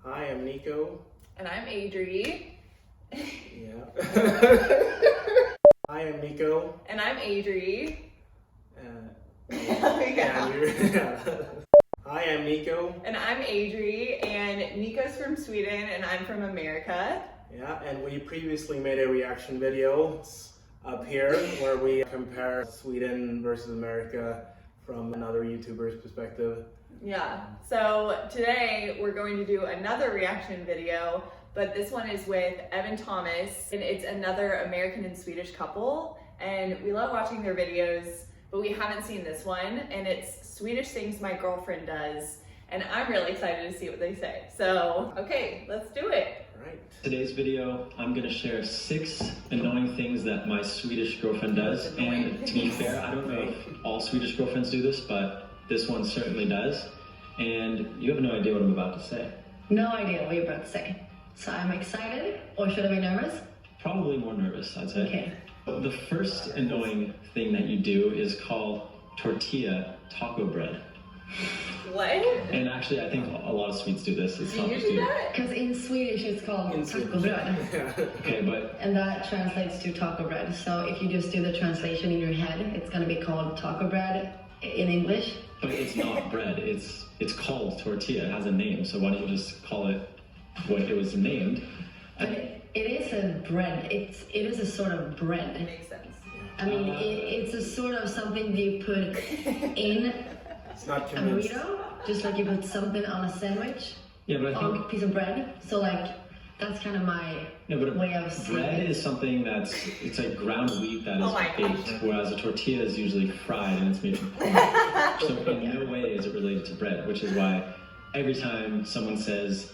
Hi, I'm Nico. And I'm Adri. Yeah. Hi, I'm Nico. And I'm Adri. Yeah. Hi, I'm Nico. And I'm Adri. And Nico's from Sweden and I'm from America. Yeah, and we previously made a reaction video up here where we compare Sweden versus America from another YouTuber's perspective. Yeah, so today we're going to do another reaction video, but this one is with Evan Thomas, and it's another American and Swedish couple, and we love watching their videos, but we haven't seen this one, and it's Swedish Things My Girlfriend Does, and I'm really excited to see what they say. So, okay, let's do it. Right. Today's video, I'm going to share 6 annoying things that my Swedish girlfriend does, and to be fair, I don't know if all Swedish girlfriends do this, but this one certainly does, and you have no idea what I'm about to say. No idea what you're about to say. So I'm excited, or should I be nervous? Probably more nervous, I'd say. Okay. The first annoying thing that you do is call tortilla taco bread. What? And actually, I think a lot of Swedes do this. It's Do not you just do you. that? Because in Swedish it's called taco bread. Okay, but And that translates to taco bread. So if you just do the translation in your head, it's going to be called taco bread in English. but it's not bread. It's called tortilla. It has a name. So why don't you just call it what it was named? But it is a bread. It is a sort of bread. Makes sense. I mean, it's a sort of something you put in It's not a convinced. burrito, just like you put something on a sandwich, Yeah, but I on a think piece of bread. So like, that's kind of my way of seeing bread it. is something it's like ground wheat that is Oh my baked, gosh. whereas a tortilla is usually fried and it's made from corn. So in no way is it related to bread, which is why every time someone says,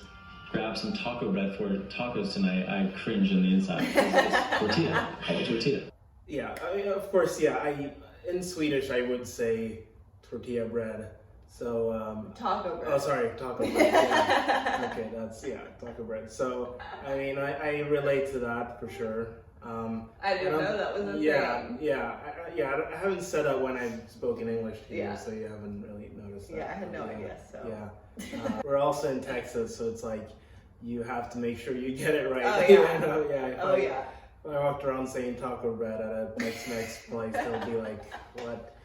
grab some taco bread for tacos tonight, I cringe on the inside. It's tortilla, call it tortilla. Yeah, I mean, of course, yeah. In Swedish, I would say tortilla bread. So, Taco bread. oh, sorry, taco bread. Yeah. Okay, taco bread. So, I mean, I relate to that for sure. I didn't and know that was a thing. I haven't said that when I've spoken English to you, Yeah. so you haven't really noticed that. Yeah, I had no idea, so. Yeah. We're also in Texas, so it's like you have to make sure you get it right. Oh, yeah. You know? Yeah. Oh, yeah. If I walked around saying taco bread at a next place, they'll be like, what?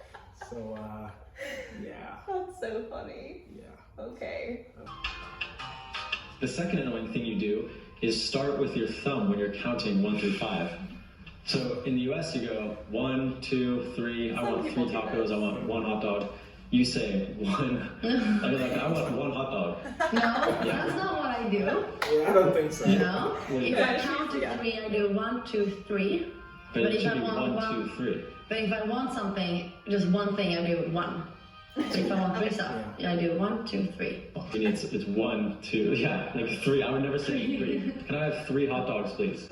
So, yeah. That's so funny. Yeah. Okay. The second annoying thing you do is start with your thumb when you're counting 1 through 5. So in the US, you go 1, 2, 3. I Some want 3 people do tacos. that. I want 1 hot dog. You say 1. I'm like, I want 1 hot dog. No, that's not what I do. Yeah, I don't think so. No. Wait. If I count to 3, I do 1, 2, 3. But it if should I be want 1, 2, 3. But if I want something, just one thing, I do 1. So if I want 3 stuff, I do 1, 2, 3. I mean, it's 1, 2, yeah, like 3. I would never say 3. Can I have 3 hot dogs, please?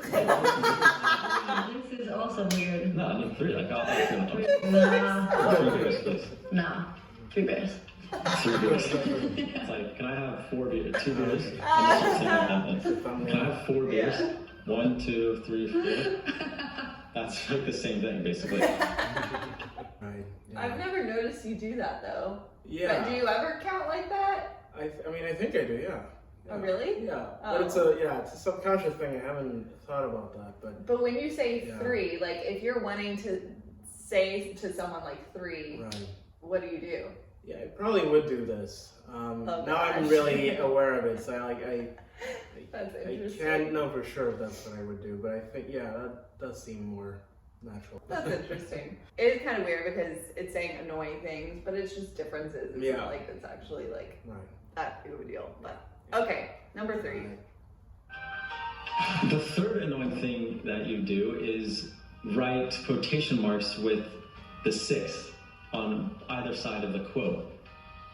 This is also weird. No, I need 3. Like, I'll have 3 hot dogs. Nah, 3 beers, please. nah. 3 bears. 3 beers. It's like, can I have 4 beers? 2 beers? And that's just saying that then. Can I have 4 beers? 1, 2, 3, 4. That's like the same thing, basically. Right. Yeah. I've never noticed you do that though. Yeah. But do you ever count like that? I mean, I think I do. Yeah. Oh, really? Yeah. Oh. But it's a subconscious thing. I haven't thought about that, but. But when you say Yeah. 3, like if you're wanting to say to someone like 3, Right. what do you do? Yeah, I probably would do this. Oh, now I'm gosh. really aware of it, so That's I interesting. can't know for sure if that's what I would do, but I think that does seem more natural. That's interesting. It is kind of weird because it's saying annoying things, but it's just differences. It's Yeah. not like it's actually like Right. that big of a deal. But okay, number 3. The third annoying thing that you do is write quotation marks with the 6 on either side of the quote.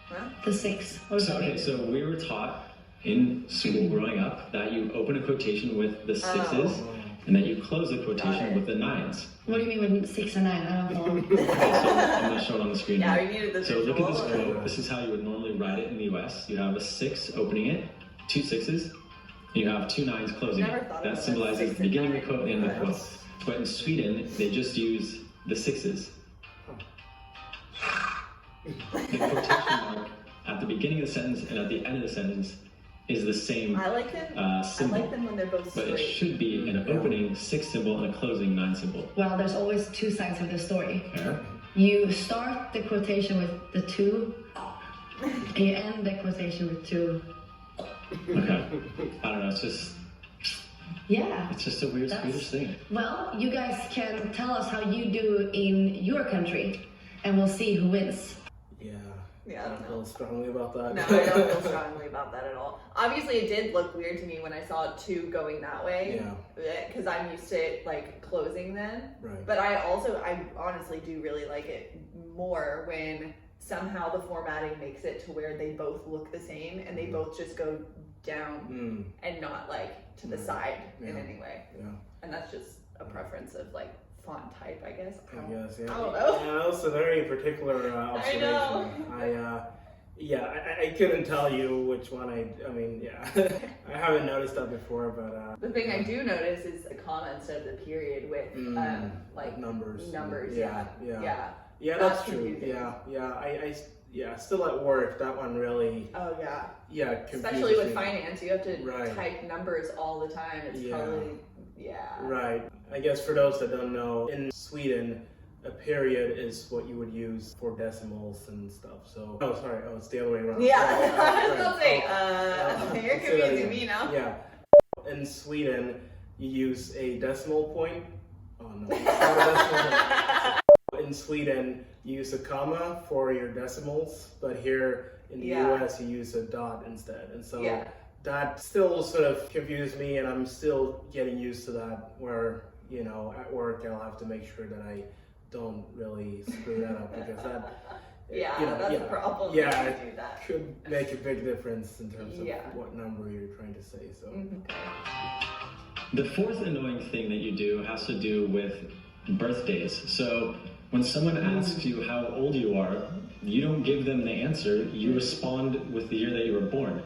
Huh? The 6. What does So, that mean? okay, so we were taught in school growing up that you open a quotation with the 6s and that you close the quotation with the 9s. What do you mean with 6 and 9? I don't follow. Okay, so I'm going to show it on the screen. Yeah, here. we needed the So look at this visual. quote. This is how you would normally write it in the US. You have a 6 opening it, 2 6s, and you have 2 9s closing Never it. thought That about symbolizes 6 the and beginning of the 9. quote and the end of the quote. Yes. But in Sweden, they just use the 6s. The quotation mark at the beginning of the sentence and at the end of the sentence is the same I like them. I symbol. like them when they're both But it straight. should be an opening 6 symbol and a closing 9 symbol. Well, there's always two sides of the story. Yeah. You start the quotation with the 2, and you end the quotation with 2. Okay. I don't know. Yeah. It's just a weird That's- Swedish thing. Well, you guys can tell us how you do in your country, and we'll see who wins. Yeah, I don't feel know. strongly about that. No, I don't feel strongly about that at all. Obviously, it did look weird to me when I saw 2 going that way. Because I'm used to it, like, closing then. Right. But I honestly do really like it more when somehow the formatting makes it to where they both look the same and they both just go down and not, like, to the side in any way. Yeah. And that's just a preference of, like, font type, I guess. I guess, yeah. I don't know. Yeah, that's a very particular observation. I couldn't tell you which one I mean, yeah. I haven't noticed that before, but... The thing I do notice is the comma instead of the period with, like, numbers. yeah. Yeah, that's true. Confusing. Yeah, still at work, that one really... Oh, yeah. Yeah, confuses Especially with me. finance, you have to type numbers all the time. It's probably, Right. I guess for those that don't know, in Sweden, a period is what you would use for decimals and stuff. So, it's the other way around. Yeah, Right, I was gonna say, you're say that confusing again. me now. Yeah. In Sweden, you use a decimal point. Oh no. It's not a decimal point. In Sweden, you use a comma for your decimals, but here in the US, you use a dot instead. And so that still sort of confuses me, and I'm still getting used to that, where, you know, at work, I'll have to make sure that I don't really screw that up, because that... That's a problem. Yeah, when you do that. could make a big difference in terms of Yeah. what number you're trying to say. So The fourth annoying thing that you do has to do with birthdays. So when someone asks you how old you are, you don't give them the answer, you respond with the year that you were born.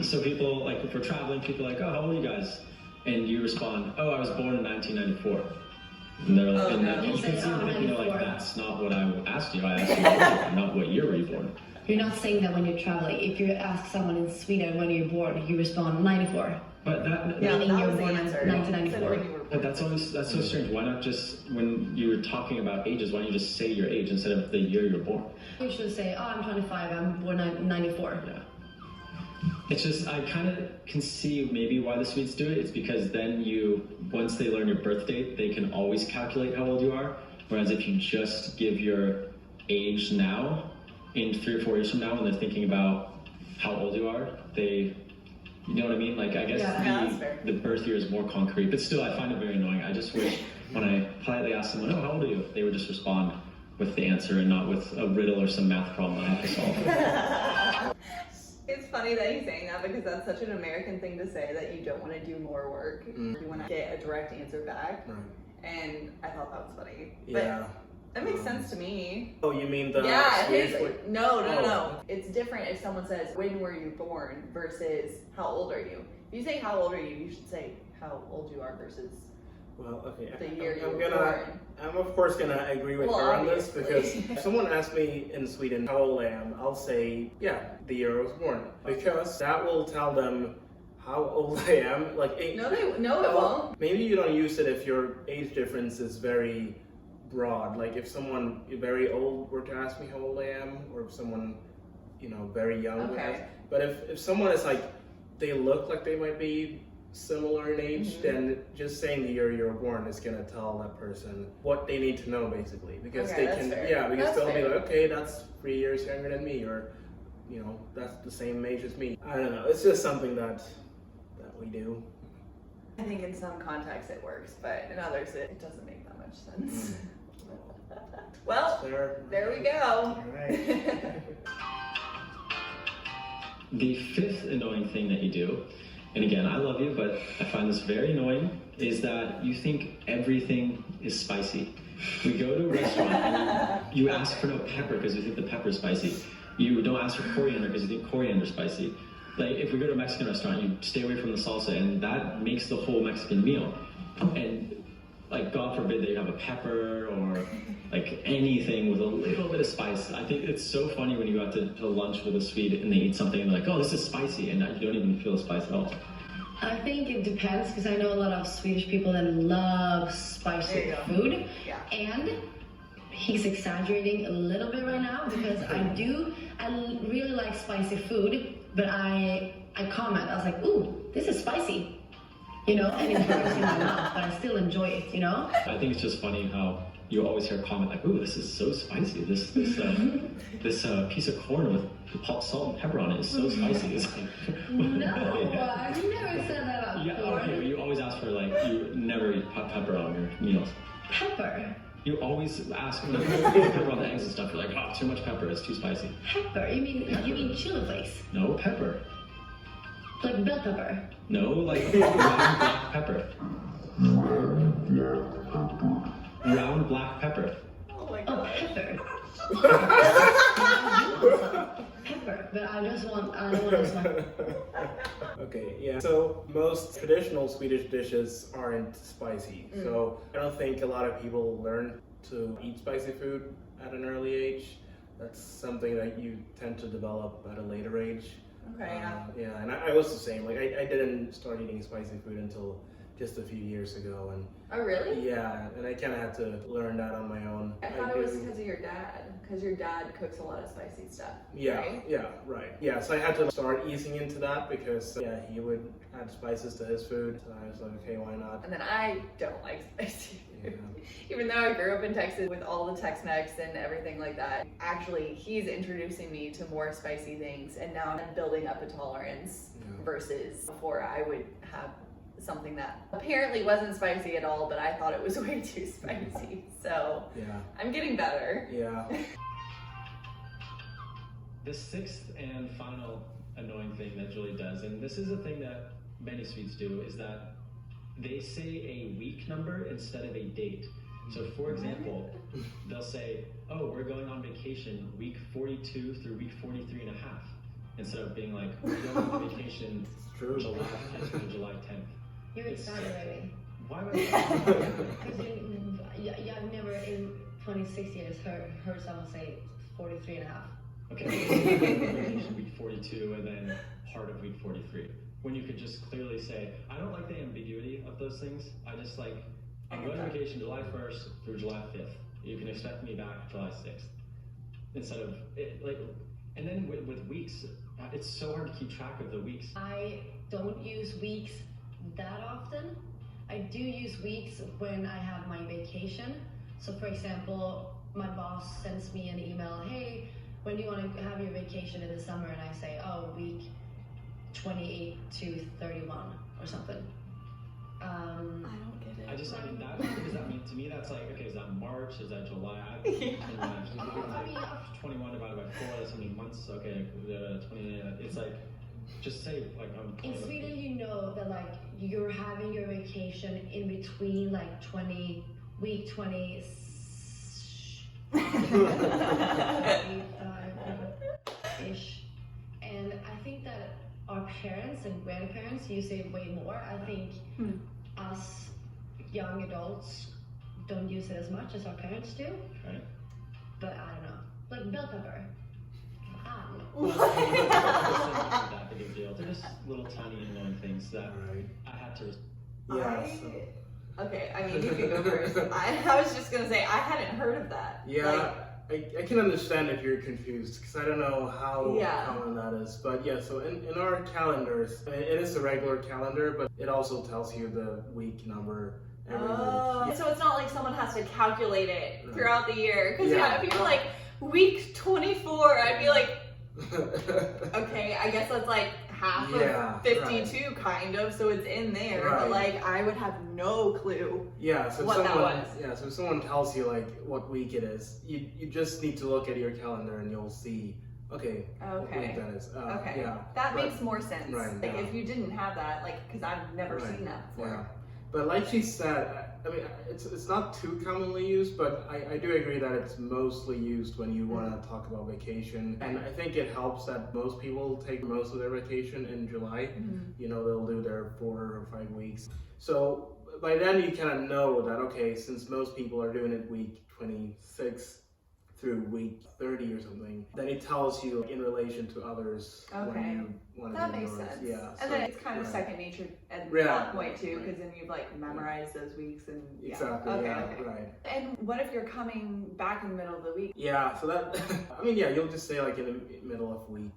So people, like, if we're traveling, people are like, oh, how old are you guys? And you respond, oh, I was born in 1994. And they're like, you can see them thinking, like, that's not what I asked you. I asked you, not what year were you born. You're not saying that when you're traveling. If you ask someone in Sweden when you're born, you respond 94. But that, Meaning that you're was the born in answer. 1994. but that's so strange. Why not just, when you were talking about ages, why don't you just say your age instead of the year you're born? You should say, oh, I'm 25, I'm born in 94. Yeah. It's just, I kind of can see maybe why the Swedes do it. It's because then once they learn your birth date, they can always calculate how old you are. Whereas if you just give your age now, in 3 or 4 years from now, when they're thinking about how old you are, you know what I mean? Like, I guess that's fair. the birth year is more concrete, but still, I find it very annoying. I just wish when I politely ask someone, oh, how old are you? They would just respond with the answer and not with a riddle or some math problem I have to solve. It's funny that he's saying that, because that's such an American thing to say, that you don't want to do more work. You want to get a direct answer back. Right. And I thought that was funny. Yeah. But that makes sense to me. Oh, you mean the Swedish way? No. It's different if someone says, when were you born, versus how old are you? If you say how old are you, you should say how old you are versus Well, okay. the year you I'm were gonna. born. I'm of course gonna agree with Well, her on this, obviously. because if someone asks me in Sweden how old I am, I'll say, the year I was born, because that will tell them how old I am. Like, No, it won't. Maybe you don't use it if your age difference is very broad. Like if someone very old were to ask me how old I am, or if someone, very young would ask. But if someone is like, they look like they might be similar in age, then just saying the year you were born is gonna tell that person what they need to know, basically, because Okay, they that's can, fair. because That's they'll be fair. like, okay, that's 3 years younger than me, or that's the same age as me. I don't know. It's just something that we do. I think in some contexts it works, but in others it doesn't make that much sense. Well, there we go. All right. The fifth annoying thing that you do, and again, I love you, but I find this very annoying, is that you think everything is spicy. We go to a restaurant and you ask for no pepper because you think the pepper is spicy. You don't ask for coriander because you think coriander is spicy. Like, if we go to a Mexican restaurant, you stay away from the salsa, and that makes the whole Mexican meal. And like God forbid that you have a pepper or like anything with a little bit of spice. I think it's so funny when you go out to lunch with a Swede and they eat something and they're like, oh, this is spicy, and you don't even feel spice at all. I think it depends, because I know a lot of Swedish people that love There spicy you go. food. Yeah. And he's exaggerating a little bit right now, because I really like spicy food, but I comment, I was like, ooh, this is spicy, you know, and it burns in my mouth, but I still enjoy it, you know? I think it's just funny how you always hear a comment like, ooh, this is so spicy. This piece of corn with salt and pepper on it is so spicy. It's like, No, I've never said that about yeah, corn. okay, but you always ask for like, you never eat pepper on your meals. Pepper. You always ask for like, pepper on the eggs and stuff. You're like, oh, too much pepper, it's too spicy. Pepper? You mean chili flakes? No, pepper. Like bell pepper? No, like round black pepper. Round black pepper. Oh my Oh, god. pepper. Pepper, but I don't want to smell. Okay, yeah. So most traditional Swedish dishes aren't spicy. So I don't think a lot of people learn to eat spicy food at an early age. That's something that you tend to develop at a later age. Okay, yeah. Yeah, and I was the same. Like I didn't start eating spicy food until just a few years ago, and Oh, really? yeah, and I kind of had to learn that on my own. I thought it was because of your dad, because your dad cooks a lot of spicy stuff. Yeah, Right? yeah, right. Yeah, so I had to start easing into that because yeah, he would add spices to his food. So I was like, okay, why not? And then I don't like spicy Yeah. food. Even though I grew up in Texas with all the Tex-Mex and everything like that, actually he's introducing me to more spicy things, and now I'm building up a tolerance Yeah. versus before I would have something that apparently wasn't spicy at all, but I thought it was way too spicy. So Yeah, I'm getting better. yeah. The sixth and final annoying thing that Julie does, and this is a thing that many Swedes do, is that they say a week number instead of a date. So for example, they'll say, oh, we're going on vacation week 42 through week 43 and a half, instead of being like, we're going on vacation It's true. July 10th to July 10th. You're exaggerating. Why would Because I've never in 26 years heard someone say 43 and a half. Okay, vacation week 42 and then part of week 43. When you could just clearly say, I don't like the ambiguity of those things. I just like, I'm going on vacation July 1st through July 5th. You can expect me back July 6th. Instead of, and then with weeks, it's so hard to keep track of the weeks. I don't use weeks that often. I do use weeks when I have my vacation. So for example, my boss sends me an email, hey, when do you want to have your vacation in the summer? And I say, oh, week 28 to 31 or something. I don't get it. I mean, what does that mean? To me, that's like, okay, is that March? Is that July? Yeah. 21 divided by 4, that's how many months? Okay, 20, it's like, just say, like, In Sweden, you know that like you're having your vacation in between like week 20 ish. And I think that our parents and grandparents use it way more. I think us young adults don't use it as much as our parents do. Okay. But I don't know. Like bell pepper. I don't know. Well, it's not that big a deal. They're just little tiny annoying things that Right. I had to. Yeah. So, Okay, I mean, you can go first. I was just gonna say, I hadn't heard of that. yeah. I can understand if you're confused because I don't know how Yeah. common that is. But yeah, so in our calendars, it is a regular calendar, but it also tells you the week number every week. So it's not like someone has to calculate it Right. throughout the year. Because Yeah. if you were like week 24, I'd be like, Yeah. okay, I guess that's like half Yeah, of 52 kind of, so it's in there. Right. But like, I would have no clue. Yeah, so if What that someone, was. yeah, so if someone tells you like what week it is, you just need to look at your calendar and you'll see, okay, what week Okay. that is. Okay. Yeah, That but- makes more sense. Right, Like yeah. if you didn't have that, like, because I've never Right, seen that before. Yeah, but like she said, I mean, it's not too commonly used, but I do agree that it's mostly used when you want to talk about vacation, and I think it helps that most people take most of their vacation in July. Mhm. You know, they'll do their 4 or 5 weeks. So by then you kind of know that, okay, since most people are doing it week 26 through week 30 or something, then it tells you in relation to others Okay. when you want to That do makes yours. sense. Yeah. And so- then it's kind of right. second nature at Yeah, that point too, right. because then you've like memorized those weeks and yeah. Exactly, Okay, yeah, okay. right. And what if you're coming back in the middle of the week? Yeah, so that, I mean, yeah, you'll just say like in the middle of week,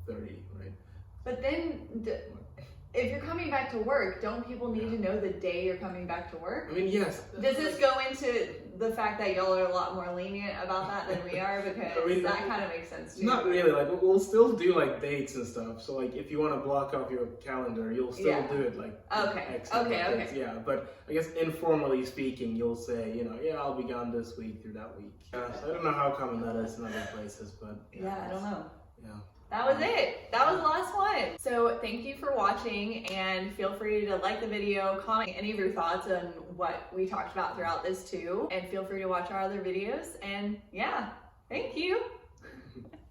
30, right? But then, if you're coming back to work, don't people need to know the day you're coming back to work? I mean, yes. Does this go into the fact that y'all are a lot more lenient about that than we are? Because I mean, that kind of makes sense too. Not really, like we'll still do like dates and stuff. So like if you want to block off your calendar, you'll still Yeah. do it like Okay, X number okay, of okay. days. Yeah, but I guess informally speaking, you'll say, yeah, I'll be gone this week through that week. Yeah, so I don't know how common that is in other places, but Yeah, I don't know. Yeah. That was it. That was the last one. So thank you for watching, and feel free to like the video, comment any of your thoughts on what we talked about throughout this too, and feel free to watch our other videos. And yeah, thank you.